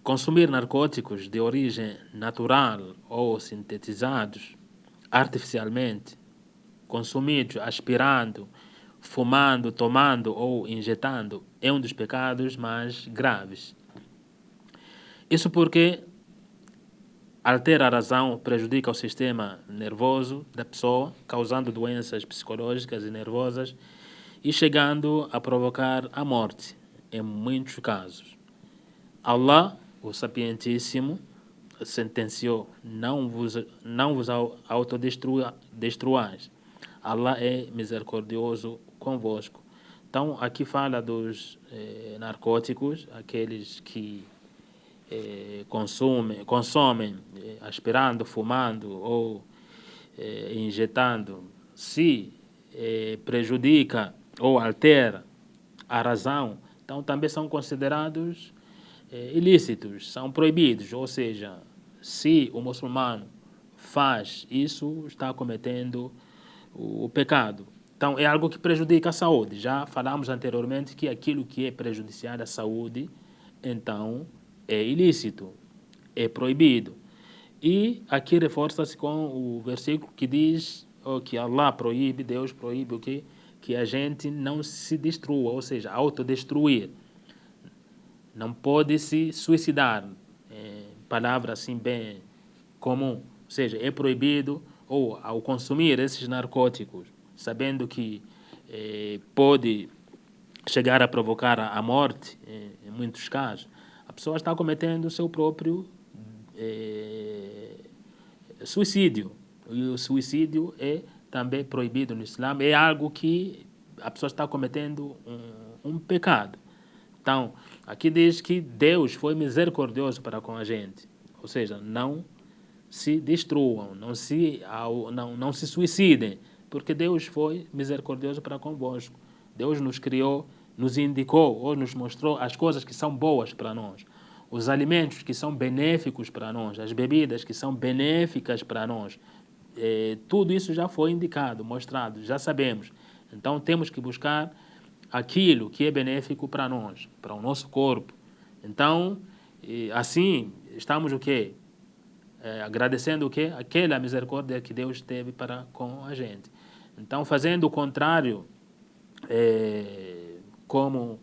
Consumir narcóticos de origem natural ou sintetizados artificialmente, consumidos aspirando, fumando, tomando ou injetando, é um dos pecados mais graves. Isso porque altera a razão, prejudica o sistema nervoso da pessoa, causando doenças psicológicas e nervosas e chegando a provocar a morte, em muitos casos. Allah, o Sapientíssimo, sentenciou: não vos autodestruais. Allah é misericordioso convosco. Então, aqui fala dos narcóticos, aqueles que consomem aspirando, fumando ou injetando, se prejudica ou altera a razão, então também são considerados ilícitos, são proibidos. Ou seja, se o muçulmano faz isso, está cometendo o pecado. Então é algo que prejudica a saúde. Já falamos anteriormente que aquilo que é prejudicial à saúde, então é ilícito, é proibido. E aqui reforça-se com o versículo que diz que Allah proíbe, Deus proíbe o quê? Que a gente não se destrua, ou seja, autodestruir. Não pode se suicidar. Palavra assim bem comum. Ou seja, é proibido, ou ao consumir esses narcóticos, sabendo que pode chegar a provocar a morte, em muitos casos, a pessoa está cometendo o seu próprio suicídio. E o suicídio é também proibido no Islã, é algo que a pessoa está cometendo um pecado. Então, aqui diz que Deus foi misericordioso para com a gente. Ou seja, não se destruam, não se suicidem, porque Deus foi misericordioso para convosco. Deus nos criou, nos indicou ou nos mostrou as coisas que são boas para nós, os alimentos que são benéficos para nós, as bebidas que são benéficas para nós. Tudo isso já foi indicado, mostrado, já sabemos. Então temos que buscar aquilo que é benéfico para nós, para o nosso corpo. Então, assim, estamos o quê? Agradecendo o quê? Aquela misericórdia que Deus teve para com a gente. Então, fazendo o contrário, como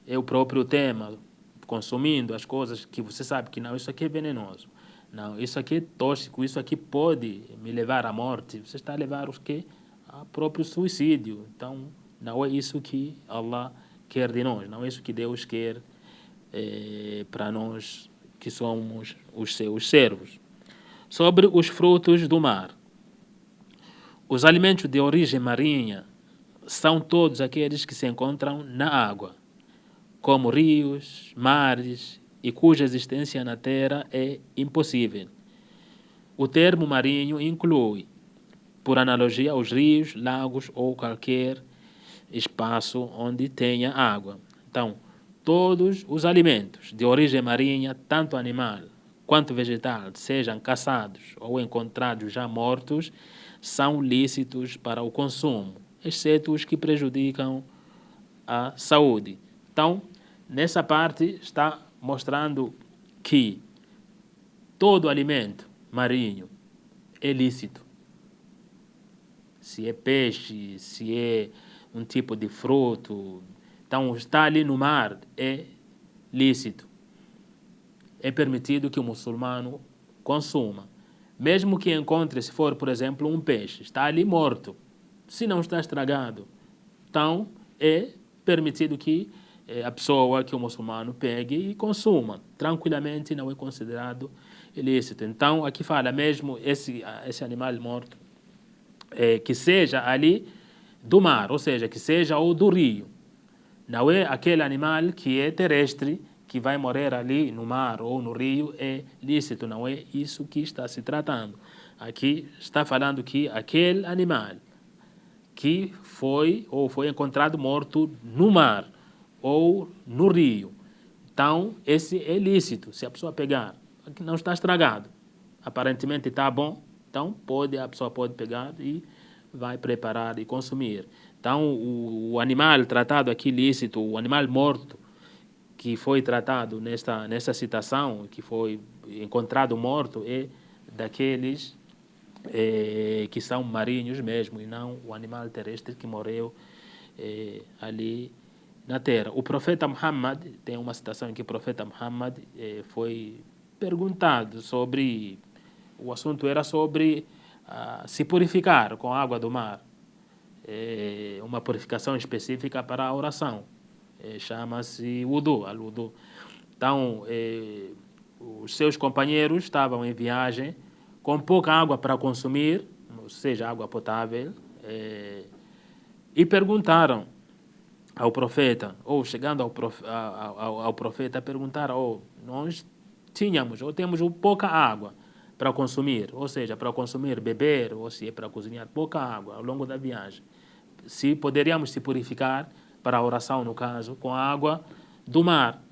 é o próprio tema, consumindo as coisas que você sabe que não, isso aqui é venenoso, não, isso aqui é tóxico, isso aqui pode me levar à morte, você está a levar o quê? A próprio suicídio. Então, não é isso que Allah quer de nós, não é isso que Deus quer para nós que somos os seus servos. Sobre os frutos do mar. Os alimentos de origem marinha são todos aqueles que se encontram na água, como rios, mares e cuja existência na terra é impossível. O termo marinho inclui, por analogia, os rios, lagos ou qualquer espaço onde tenha água. Então, todos os alimentos de origem marinha, tanto animal quanto vegetal, sejam caçados ou encontrados já mortos, são lícitos para o consumo, exceto os que prejudicam a saúde. Então, nessa parte está mostrando que todo alimento marinho é lícito. Se é peixe, se é um tipo de fruto, então está ali no mar, é lícito. É permitido que o muçulmano consuma. Mesmo que encontre, se for, por exemplo, um peixe, está ali morto, se não está estragado, então é permitido que a pessoa, que o muçulmano pegue e consuma. Tranquilamente não é considerado ilícito. Então aqui fala mesmo esse animal morto, que seja ali do mar, ou seja, que seja o do rio. Não é aquele animal que é terrestre, que vai morrer ali no mar ou no rio, é lícito, não é isso que está se tratando. Aqui está falando que aquele animal que foi encontrado morto no mar ou no rio, então esse é lícito, se a pessoa pegar, não está estragado, aparentemente está bom, então a pessoa pode pegar e vai preparar e consumir. Então o animal tratado aqui lícito, o animal morto, que foi tratado nesta citação, que foi encontrado morto, é daqueles que são marinhos mesmo, e não o animal terrestre que morreu ali na terra. O profeta Muhammad, tem uma citação em que o profeta Muhammad foi perguntado sobre, o assunto era sobre se purificar com a água do mar, uma purificação específica para a oração, chama-se wudu, al-wudu. Então, os seus companheiros estavam em viagem com pouca água para consumir, ou seja, água potável, e perguntaram ao profeta, ou chegando ao profeta, perguntaram, nós temos pouca água para consumir, ou seja, para consumir, beber, ou se é para cozinhar, pouca água ao longo da viagem. Se poderíamos se purificar para a oração, no caso, com a água do mar.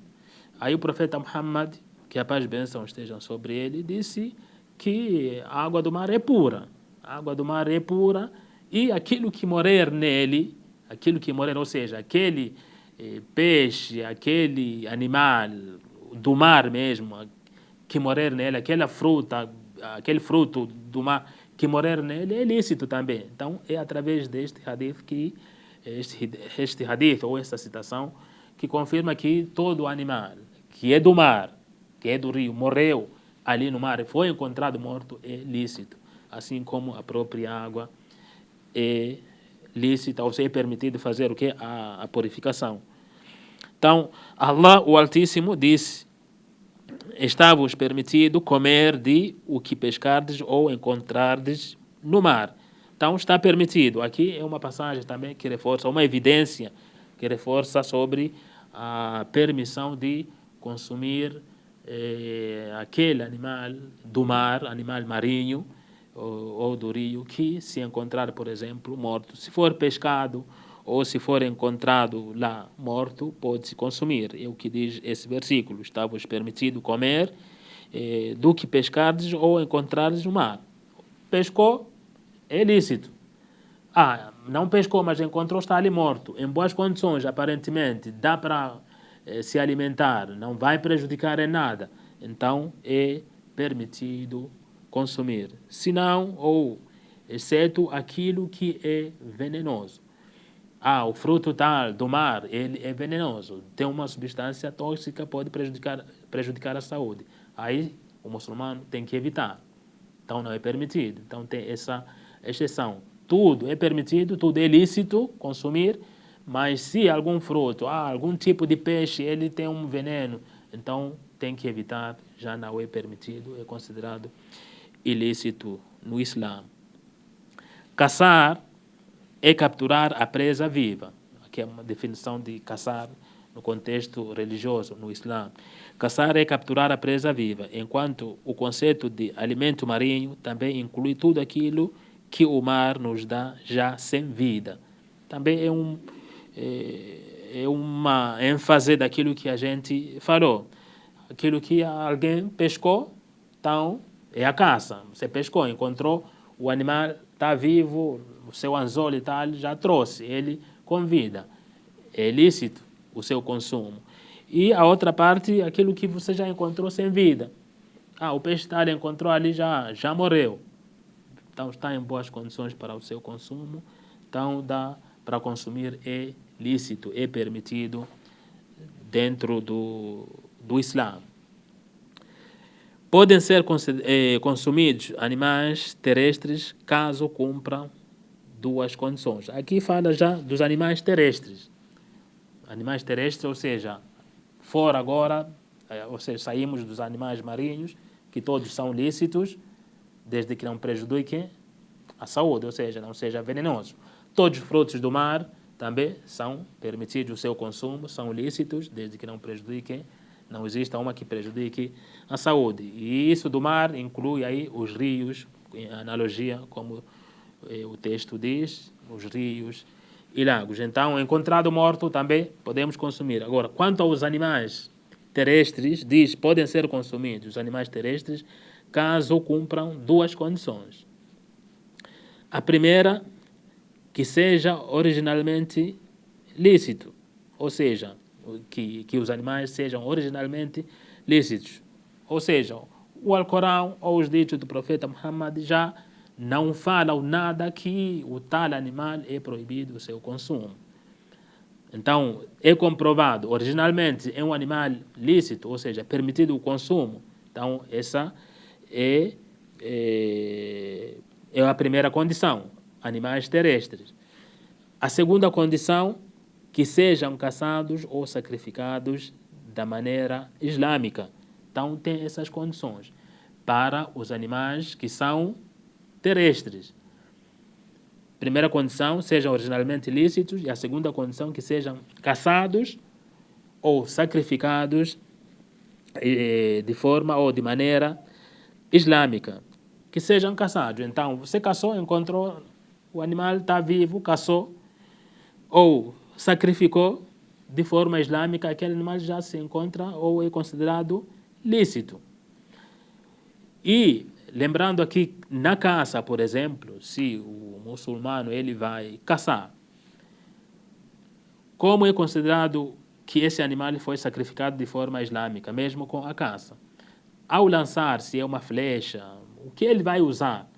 Aí o profeta Muhammad, que a paz e bênção estejam sobre ele, disse que a água do mar é pura. A água do mar é pura e aquilo que morrer nele, ou seja, aquele peixe, aquele animal do mar mesmo, que morrer nele, aquela fruta, aquele fruto do mar que morrer nele é lícito também. Então é através deste hadith que este hadith ou esta citação que confirma que todo animal que é do mar, que é do rio, morreu ali no mar e foi encontrado morto é lícito, assim como a própria água é lícita, ou seja, é permitido fazer o que? A purificação. Então, Allah, o Altíssimo, disse: está-vos permitido comer de o que pescardes ou encontrardes no mar. Então, está permitido. Aqui é uma passagem também que reforça, uma evidência que reforça sobre a permissão de consumir aquele animal do mar, animal marinho ou do rio, que se encontrar, por exemplo, morto. Se for pescado ou se for encontrado lá morto, pode-se consumir. É o que diz esse versículo: está-vos permitido comer do que pescardes ou encontrardes no mar. Pescou, é lícito. Não pescou, mas encontrou, está ali morto, em boas condições, aparentemente, dá para se alimentar, não vai prejudicar em nada, então é permitido consumir. Se não, ou exceto aquilo que é venenoso. O fruto tal do mar, ele é venenoso, tem uma substância tóxica, pode prejudicar a saúde. Aí o muçulmano tem que evitar. Então não é permitido. Então tem essa exceção. Tudo é permitido, tudo é lícito consumir, mas se algum fruto, algum tipo de peixe, ele tem um veneno, então tem que evitar, já não é permitido, é considerado ilícito no Islã. Caçar é capturar a presa viva. Aqui é uma definição de caçar no contexto religioso no Islã. Caçar é capturar a presa viva, enquanto o conceito de alimento marinho também inclui tudo aquilo que o mar nos dá já sem vida. Também é uma ênfase daquilo que a gente falou. Aquilo que alguém pescou, então é a caça. Você pescou, encontrou, o animal está vivo, o seu anzol e tal, já trouxe, ele com vida. É lícito o seu consumo. E a outra parte, aquilo que você já encontrou sem vida. O peixe tal encontrou ali, já morreu. Então está em boas condições para o seu consumo. Então dá para consumir, é lícito, é permitido dentro do Islã. Podem ser consumidos animais terrestres caso cumpram duas condições. Aqui fala já dos animais terrestres. Animais terrestres, ou seja, fora agora, ou seja, saímos dos animais marinhos, que todos são lícitos, desde que não prejudiquem a saúde, ou seja, não seja venenoso. Todos os frutos do mar também são permitidos o seu consumo, são lícitos, desde que não prejudiquem, não exista uma que prejudique a saúde. E isso do mar inclui aí os rios, em analogia, como o texto diz, os rios e lagos. Então, encontrado morto também podemos consumir. Agora, quanto aos animais terrestres, diz, podem ser consumidos os animais terrestres caso cumpram duas condições. A primeira, que seja originalmente lícito, ou seja, que os animais sejam originalmente lícitos. Ou seja, o Alcorão ou os ditos do profeta Muhammad já não falam nada que o tal animal é proibido o seu consumo. Então, é comprovado, originalmente é um animal lícito, ou seja, permitido o consumo. Então, essa é a primeira condição, animais terrestres. A segunda condição, que sejam caçados ou sacrificados da maneira islâmica. Então, tem essas condições para os animais que são terrestres. Primeira condição, sejam originalmente lícitos, e a segunda condição, que sejam caçados ou sacrificados de forma ou de maneira islâmica. Que sejam caçados. Então, você caçou, encontrou, o animal está vivo, caçou, ou sacrificou de forma islâmica, aquele animal já se encontra ou é considerado lícito. E lembrando aqui, na caça, por exemplo, se o muçulmano ele vai caçar, como é considerado que esse animal foi sacrificado de forma islâmica, mesmo com a caça? Ao lançar, se é uma flecha, o que ele vai usar?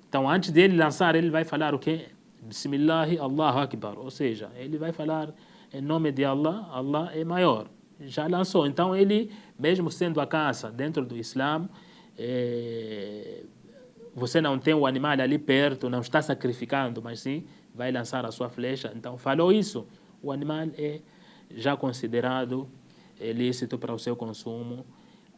Então, antes dele lançar, ele vai falar o quê? Bismillahi Allahu Akbar. Ou seja, ele vai falar em nome de Allah, Allah é maior. Já lançou. Então, ele, mesmo sendo a caça dentro do Islã, você não tem o animal ali perto, não está sacrificando, mas sim vai lançar a sua flecha. Então, falou isso, o animal é já considerado lícito para o seu consumo.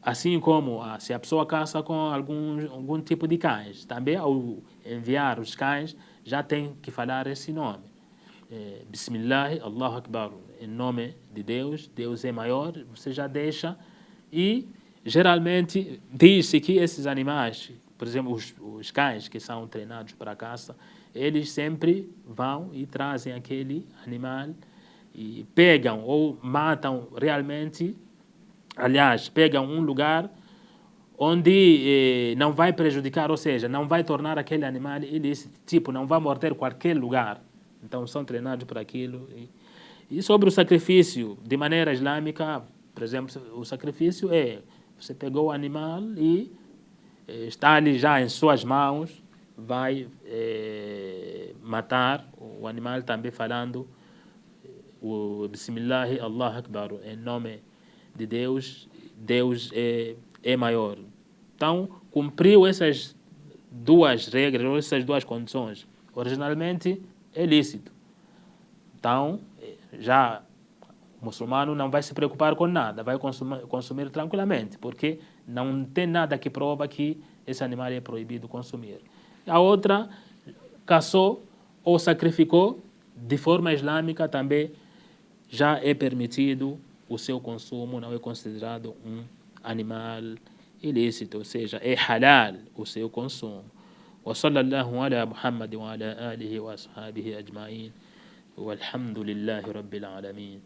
Assim como se a pessoa caça com algum tipo de cães, também ao enviar os cães já tem que falar esse nome. Bismillah, Allahu Akbar, em nome de Deus, Deus é maior, você já deixa. E geralmente diz-se que esses animais, por exemplo, os cães que são treinados para a caça, eles sempre vão e trazem aquele animal e pegam ou matam realmente. Aliás, pegam um lugar onde não vai prejudicar, ou seja, não vai tornar aquele animal ilícito, tipo, não vai morder qualquer lugar. Então, são treinados para aquilo. E sobre o sacrifício, de maneira islâmica, por exemplo, o sacrifício é, você pegou o animal e está ali já em suas mãos, vai matar o animal também falando o Bismillah, Allah Akbar, em nome de Deus, Deus é maior. Então, cumpriu essas duas regras, ou essas duas condições. Originalmente, é lícito. Então, já o muçulmano não vai se preocupar com nada, vai consumir tranquilamente, porque não tem nada que prova que esse animal é proibido consumir. A outra, caçou ou sacrificou de forma islâmica, também já é permitido o seu consumo, não é considerado um animal ilícito, ou seja, é halal o seu consumo. وصلى الله على محمد وعلى آله وأصحابه أجمعين والحمد لله رب العالمين.